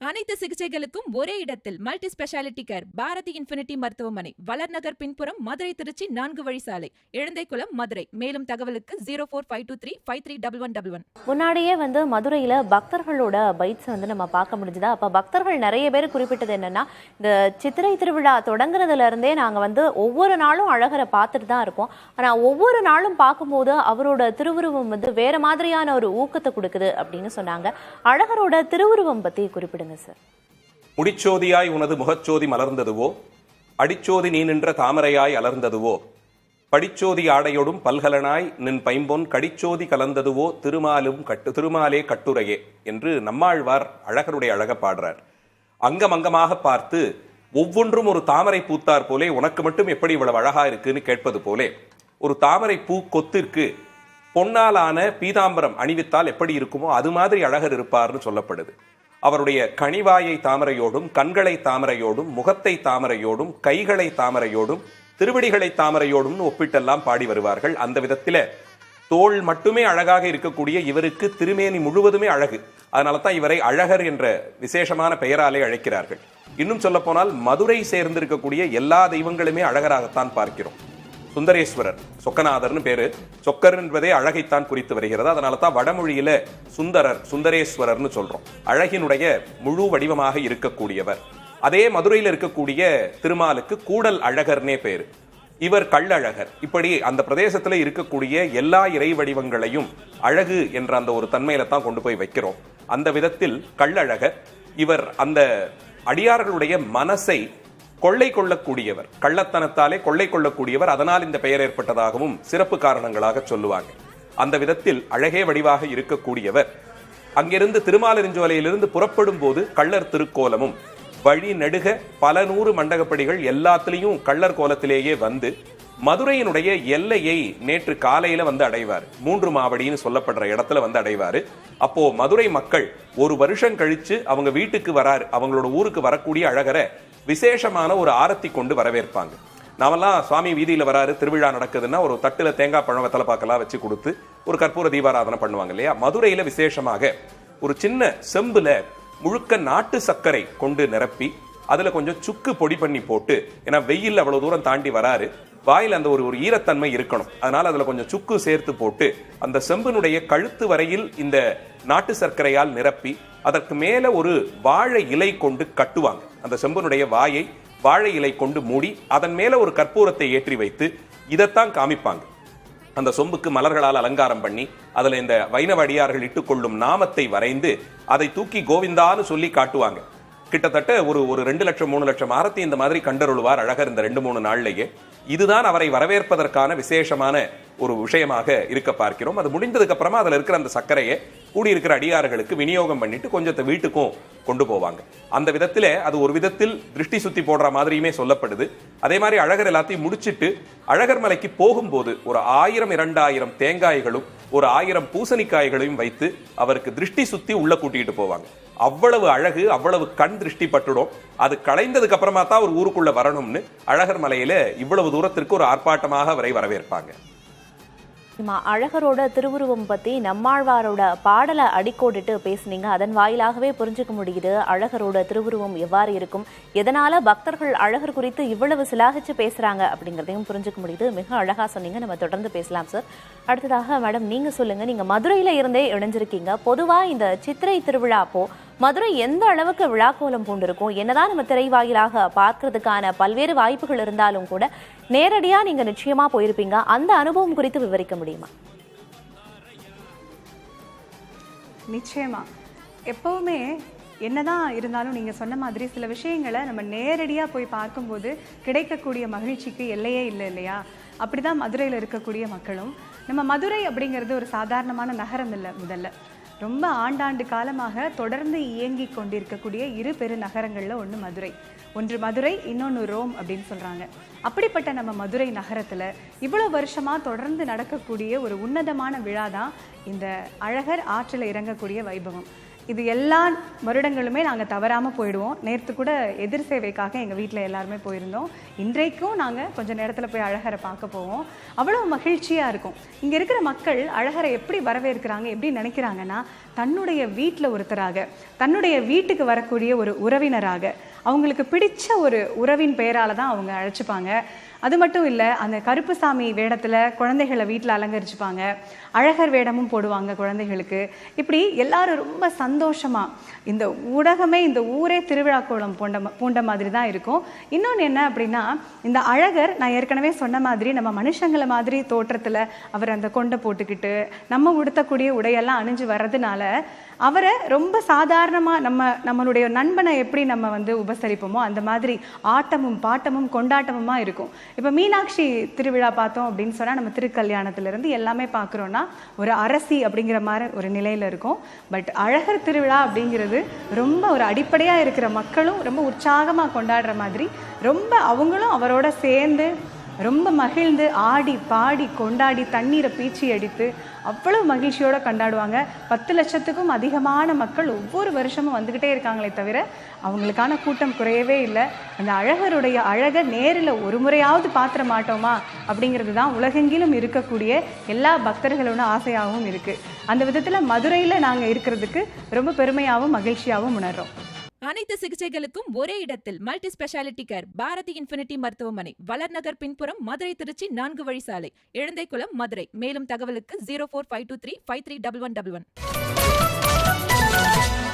அனைத்து சிகிச்சைகளுக்கும் ஒரே இடத்தில் multi speciality care Bharathi infinity மருத்துவமனை, வளர்நகர் பின்புறம், மதுரை திருச்சி 4 வழி சாலை, இழந்தைக்குளம், மதுரை. மேலும் தகவலுக்கு 0452353111. முன்னாடியே மதுரையில பக்தர்களோட பைட்ஸ் நம்ம பார்க்க முடிஞ்சதா. அப்ப பக்தர்கள் நிறைய பேர் குறிப்பிட்டது என்னன்னா, இந்த சித்திரை திருவிழா தொடங்குறதுல இருந்தே நாங்க ஒவ்வொரு நாளும் அழகரை பார்த்துட்டு தான் இருக்கோம். ஆனா ஒவ்வொரு நாளும் பார்க்கும்போது அவரோட திருவுருவம் வேற மாதிரியான ஒரு ஊக்கத்தை கொடுக்குது அப்படின்னு சொன்னாங்க. அழகரோட திருவுருவம் பத்தி குறிப்பிடுங்க சார். முடிச்சோதியாய் உனது முகச்சோதி மலர்ந்ததுவோ, அடிச்சோதி நீ நின்ற தாமரையாய் அலர்ந்ததுவோ, படிச்சோதி ஆடையோடும் பல்கலனாய் நின் பைம்பொன் கடிச்சோதி கலந்ததுவோ, திருமாலே கட்டுரையே என்று நம்மாழ்வார் அழகருடைய அழக பாடுறார். அங்கமாக பார்த்து ஒவ்வொன்றும் ஒரு தாமரை பூத்தார் போலே, உனக்கு மட்டும் எப்படி இவ்வளவு அழகா இருக்குன்னு கேட்பது போலே, ஒரு தாமரை பூ கொத்திற்கு பொன்னாலான பீதாம்பரம் அணிவித்தால் எப்படி இருக்குமோ அது மாதிரி அழகர் இருப்பார்னு சொல்லப்படுது. அவருடைய கனிவாயை தாமரையோடும், கண்களை தாமரையோடும், முகத்தை தாமரையோடும், கைகளை தாமரையோடும், திருவடிகளை தாமரையோடும் ஒப்பிட்டெல்லாம் பாடி வருவார்கள். அந்த விதத்தில தோள் மட்டுமே அழகாக இருக்கக்கூடிய இவருக்கு திருமேனி முழுவதுமே அழகு. அதனால தான் இவரை அழகர் என்ற விசேஷமான பெயராலே அழைக்கிறார்கள். இன்னும் சொல்ல போனால் மதுரை சேர்ந்திருக்கக்கூடிய எல்லா தெய்வங்களுமே அழகராகத்தான் பார்க்கிறோம். சுந்தரேஸ்வரர், சொக்கநாதர்னு பேரு. சொக்கர் என்பதே அழகைத்தான் குறித்து வருகிறது. அதனால தான் வடமொழியில சுந்தரர், சுந்தரேஸ்வரர்னு சொல்றோம். அழகினுடைய முழு வடிவமாக இருக்கக்கூடியவர். அதே மதுரையில் இருக்கக்கூடிய திருமாலுக்கு கூடல் அழகர்னே பேரு. இவர் கள்ளழகர். இப்படி அந்த பிரதேசத்துல இருக்கக்கூடிய எல்லா இறை வடிவங்களையும் அழகு என்ற அந்த ஒரு தன்மையில தான் கொண்டு போய் வைக்கிறோம். அந்த விதத்தில் கள்ளழகர். இவர் அந்த அடியார்களுடைய மனசை கொள்ளை கொள்ளக்கூடியவர், கள்ளத்தனத்தாலே கொள்ளை கொள்ளக்கூடியவர். அதனால் இந்த பெயர் ஏற்பட்டதாகவும் சிறப்பு காரணங்களாக சொல்லுவாங்க. அந்த விதத்தில் அழகே வடிவாக இருக்கக்கூடியவர். அங்கிருந்து திருமாலிருஞ்சோலையிலிருந்து புறப்படும் போது கள்ளர் திருக்கோலமும், வழி நெடுக பல நூறு மண்டகப்படிகள் எல்லாத்திலையும் கள்ளர் கோலத்திலேயே வந்து மதுரையினுடைய எல்லையை நேற்று காலையில அடைவார். 3 மாவடின்னு சொல்லப்படுற இடத்துல அடைவாரு. அப்போ மதுரை மக்கள் ஒரு வருஷம் கழிச்சு அவங்க வீட்டுக்கு வராரு, அவங்களோட ஊருக்கு வரக்கூடிய அழகரை விசேஷமான ஒரு ஆரத்தி கொண்டு வரவேற்பாங்க. நாமெல்லாம் சுவாமி வீதியில வராரு, திருவிழா நடக்குதுன்னா ஒரு தட்டுல தேங்காய் பழம் வெத்தலை பாக்கெல்லாம் வச்சு கொடுத்து ஒரு கற்பூர தீபாராதனை பண்ணுவாங்க இல்லையா. மதுரையில விசேஷமாக ஒரு சின்ன செம்புல முழுக்க நாட்டு சர்க்கரை கொண்டு நிரப்பி அதுல கொஞ்சம் சுக்கு பொடி பண்ணி போட்டு, ஏன்னா வெயில் அவ்வளவு தூரம் தாண்டி வராரு, வாயில் அந்த ஒரு ஈரத்தன்மை இருக்கணும், அதனால அதுல கொஞ்சம் சுக்கு சேர்த்து போட்டு அந்த செம்பினுடைய கழுத்து வரையில் இந்த நாட்டு சர்க்கரையால் நிரப்பி அதற்கு மேல ஒரு வாழை இலை கொண்டு கட்டுவாங்க. அந்த செம்பனுடைய வாயை வாழை இலை கொண்டு மூடி அதன் மேல ஒரு கற்பூரத்தை ஏற்றி வைத்து இதைத்தான் காமிப்பாங்க. அந்த சொம்புக்கு மலர்களால் அலங்காரம் பண்ணி அதுல இந்த வைணவ அடியார்கள் இட்டுக்கொள்ளும் நாமத்தை வரைந்து அதை தூக்கி கோவிந்தான்னு சொல்லி காட்டுவாங்க. கிட்டத்தட்ட ஒரு 2 லட்சம் 3 லட்சம் ஆரத்தி இந்த மாதிரி கண்டருள்வார் அழகர் இந்த 2-3 நாள்லயே. இதுதான் அவரை வரவேற்பதற்கான விசேஷமான ஒரு விஷயமாக இருக்க பார்க்கிறோம். அது முடிந்ததுக்கு அப்புறமா அதுல இருக்கிற அந்த சர்க்கரையை கூடியிருக்கிற அடியார்களுக்கு விநியோகம் பண்ணிட்டு கொஞ்சத்தை வீட்டுக்கும் கொண்டு போவாங்க. அந்த விதத்தில அது ஒரு விதத்தில் திருஷ்டி சுத்தி போடுற மாதிரியுமே சொல்லப்படுது. அதே மாதிரி அழகர் எல்லாத்தையும் முடிச்சிட்டு அழகர் மலைக்கு போகும்போது ஒரு 1000-2000 தேங்காய்களும் ஒரு 1000 பூசணிக்காய்களையும் வைத்து அவருக்கு திருஷ்டி சுத்தி உள்ள கூட்டிட்டு போவாங்க. அவ்வளவு அழகு, அவ்வளவு கண் திருஷ்டி பட்டுடும். அது களைந்ததுக்கு அப்புறமா தான் ஒரு ஊருக்குள்ள வரணும்னு அழகர் மலையில இவ்வளவு தூரத்திற்கு ஒரு ஆர்ப்பாட்டமாக அவரை வரவேற்பாங்க. அழகரோட திருவுருவம் பத்தி நம்மாழ்வாரோட பாடலை அடிக்கோடிட்டு பேசுனீங்க. அதன் வாயிலாகவே புரிஞ்சுக்க முடியுது அழகரோட திருவுருவம் எவ்வாறு இருக்கும், எதனால பக்தர்கள் அழகர் குறித்து இவ்வளவு சிலாகிச்சு பேசுறாங்க அப்படிங்கிறதையும் புரிஞ்சுக்க முடியுது. மிக அழகா சொன்னீங்க. நம்ம தொடர்ந்து பேசலாம் சார். அடுத்ததாக மேடம் நீங்க சொல்லுங்க, நீங்க மதுரையில இருந்தே இணைஞ்சிருக்கீங்க. பொதுவா இந்த சித்திரை திருவிழா அப்போ மதுரை எந்த அளவுக்கு விழாக்கோலம் பூண்டிருக்கும்? என்னதான் நம்ம திரை வாயிலாக பார்க்கறதுக்கான பல்வேறு வாய்ப்புகள் இருந்தாலும் கூட நேரடியா நீங்க நிச்சயமா போயிருப்பீங்க. அந்த அனுபவம் குறித்து விவரிக்க முடியுமா? நிச்சயமா. எப்பவுமே என்னதான் இருந்தாலும் நீங்க சொன்ன மாதிரி சில விஷயங்களை நம்ம நேரடியா போய் பார்க்கும்போது கிடைக்கக்கூடிய மகிழ்ச்சிக்கு எல்லையே இல்லை இல்லையா? அப்படிதான் மதுரையில் இருக்கக்கூடிய மக்களும். நம்ம மதுரை அப்படிங்கிறது ஒரு சாதாரணமான நகரம் இல்லை. முதல்ல ரொம்ப ஆண்டாண்டு காலமாக தொடர்ந்து இயங்கி கொண்டிருக்கக்கூடிய 2 பெரு நகரங்கள்ல ஒன்று மதுரை. ஒன்று மதுரை, இன்னொன்று ரோம் அப்படின்னு சொல்றாங்க. அப்படிப்பட்ட நம்ம மதுரை நகரத்துல இவ்வளவு வருஷமா தொடர்ந்து நடக்கக்கூடிய ஒரு உன்னதமான விழா தான் இந்த அழகர் ஆற்றில் இறங்கக்கூடிய வைபவம். இது எல்லா வருடங்களுமே நாங்கள் தவறாமல் போயிடுவோம். நேற்று கூட எதிர் சேவைக்காக எங்கள் வீட்டில் எல்லாருமே போயிருந்தோம். இன்றைக்கும் நாங்கள் கொஞ்சம் நேரத்தில் போய் அழகரை பார்க்க போவோம். அவ்வளோ மகிழ்ச்சியாக இருக்கும். இங்கே இருக்கிற மக்கள் அழகரை எப்படி வரவேற்கிறாங்க, எப்படி நினைக்கிறாங்கன்னா, தன்னுடைய வீட்டில் ஒருத்தராக, தன்னுடைய வீட்டுக்கு வரக்கூடிய ஒரு உறவினராக, அவங்களுக்கு பிடிச்ச ஒரு உறவின் பெயரால் தான் அவங்க அழைச்சிப்பாங்க. அது மட்டும் இல்லை, அந்த கருப்புசாமி வேடத்தில் குழந்தைகளை வீட்டில் அலங்கரிச்சுப்பாங்க. அழகர் வேடமும் போடுவாங்க குழந்தைகளுக்கு. இப்படி எல்லாரும் ரொம்ப சந்தோஷமாக, இந்த ஊடகமே, இந்த ஊரே திருவிழா கோலம் பூண்ட மாதிரி தான் இருக்கும். இன்னொன்று என்ன அப்படின்னா, இந்த அழகர், நான் ஏற்கனவே சொன்ன மாதிரி, நம்ம மனுஷங்களை மாதிரி தோற்றத்தில் அவர் அந்த கொண்டை போட்டுக்கிட்டு நம்ம உடுத்தக்கூடிய உடையெல்லாம் அணிஞ்சு வர்றதுனால அவரை ரொம்ப சாதாரணமாக நம்மளுடைய நண்பனை எப்படி நம்ம வந்து உபசரிப்போமோ அந்த மாதிரி ஆட்டமும் பாட்டமும் கொண்டாட்டமுமா இருக்கும். இப்போ மீனாட்சி திருவிழா பார்த்தோம் அப்படின்னு சொன்னால், நம்ம திருக்கல்யாணத்திலிருந்து எல்லாமே பார்க்குறோன்னா ஒரு அரசி அப்படிங்கிற மாதிரி ஒரு நிலையில் இருக்கும். பட் அழகர் திருவிழா அப்படிங்கிறது ரொம்ப ஒரு அடிப்படையாக இருக்கிற மக்களும் ரொம்ப உற்சாகமாக கொண்டாடுற மாதிரி, ரொம்ப அவங்களும் அவரோட சேர்ந்து ரொம்ப மகிழ்ந்து ஆடி பாடி கொண்டாடி தண்ணீரை பீச்சி அடித்து அவ்வளவு மகிழ்ச்சியோடு கொண்டாடுவாங்க. 10 லட்சத்துக்கும் அதிகமான மக்கள் ஒவ்வொரு வருஷமும் வந்துக்கிட்டே இருக்காங்களே தவிர அவங்களுக்கான கூட்டம் குறையவே இல்லை. அந்த அழகருடைய அழகை நேரில் ஒரு முறையாவது பார்த்துட மாட்டோமா அப்படிங்கிறது தான் உலகெங்கிலும் இருக்கக்கூடிய எல்லா பக்தர்களோட ஆசையாகவும் இருக்குது. அந்த விதத்தில் மதுரையில் நாங்கள் இருக்கிறதுக்கு ரொம்ப பெருமையாகவும் மகிழ்ச்சியாகவும் உணர்றோம். அனைத்து சிகிச்சைகளுக்கும் ஒரே இடத்தில் multi speciality care Bharathi infinity மருத்துவமனை, வளர்நகர் பின்புறம், மதுரை திருச்சி 4 வழி சாலை, இழந்தைக்குளம், மதுரை. மேலும் தகவலுக்கு 0452353111.